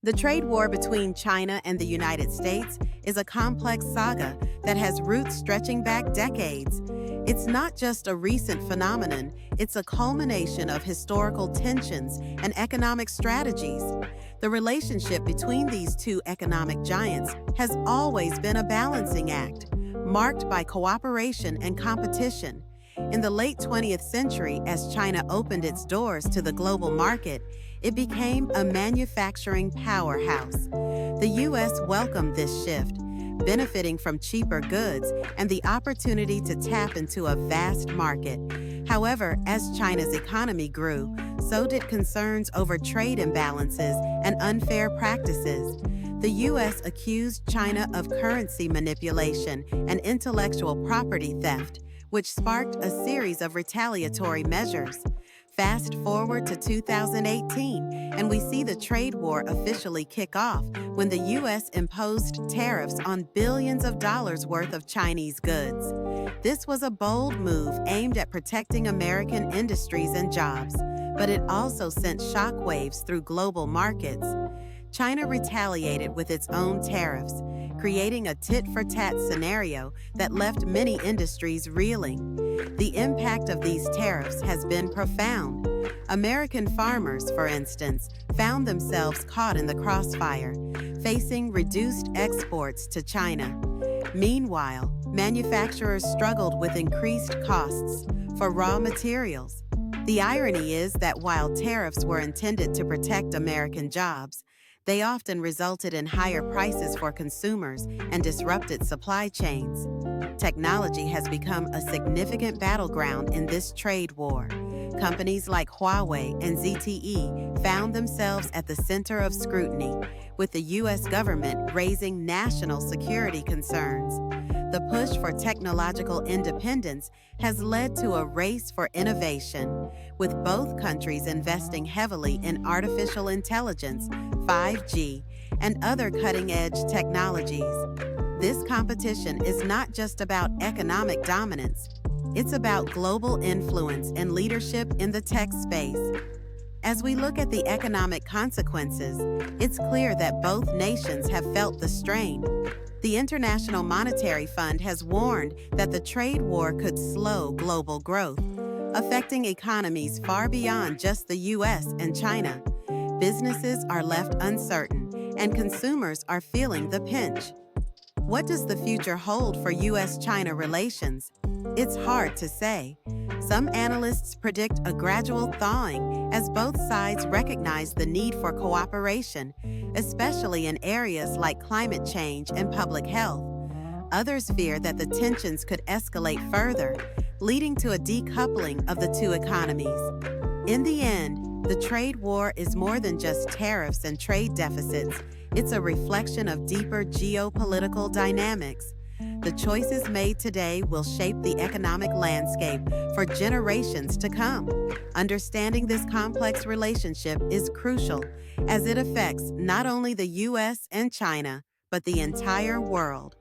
The trade war between China and the United States is a complex saga that has roots stretching back decades. It's not just a recent phenomenon, it's a culmination of historical tensions and economic strategies. The relationship between these two economic giants has always been a balancing act, marked by cooperation and competition. In the late 20th century, as China opened its doors to the global market, it became a manufacturing powerhouse. The U.S. welcomed this shift, benefiting from cheaper goods and the opportunity to tap into a vast market. However, as China's economy grew, so did concerns over trade imbalances and unfair practices. The U.S. accused China of currency manipulation and intellectual property theft, which sparked a series of retaliatory measures. Fast forward to 2018, and we see the trade war officially kick off when the U.S. imposed tariffs on billions of dollars worth of Chinese goods. This was a bold move aimed at protecting American industries and jobs, but it also sent shockwaves through global markets. China retaliated with its own tariffs, creating a tit-for-tat scenario that left many industries reeling. The impact of these tariffs has been profound. American farmers, for instance, found themselves caught in the crossfire, facing reduced exports to China. Meanwhile, manufacturers struggled with increased costs for raw materials. The irony is that while tariffs were intended to protect American jobs, they often resulted in higher prices for consumers and disrupted supply chains. Technology has become a significant battleground in this trade war. Companies like Huawei and ZTE found themselves at the center of scrutiny, with the U.S. government raising national security concerns. The push for technological independence has led to a race for innovation, with both countries investing heavily in artificial intelligence, 5G, and other cutting-edge technologies. This competition is not just about economic dominance, it's about global influence and leadership in the tech space. As we look at the economic consequences, it's clear that both nations have felt the strain. The International Monetary Fund has warned that the trade war could slow global growth, affecting economies far beyond just the U.S. and China. Businesses are left uncertain, and consumers are feeling the pinch. What does the future hold for U.S.-China relations? It's hard to say. Some analysts predict a gradual thawing as both sides recognize the need for cooperation, especially in areas like climate change and public health. Others fear that the tensions could escalate further, leading to a decoupling of the two economies. In the end, the trade war is more than just tariffs and trade deficits. It's a reflection of deeper geopolitical dynamics. The choices made today will shape the economic landscape for generations to come. Understanding this complex relationship is crucial, as it affects not only the U.S. and China, but the entire world.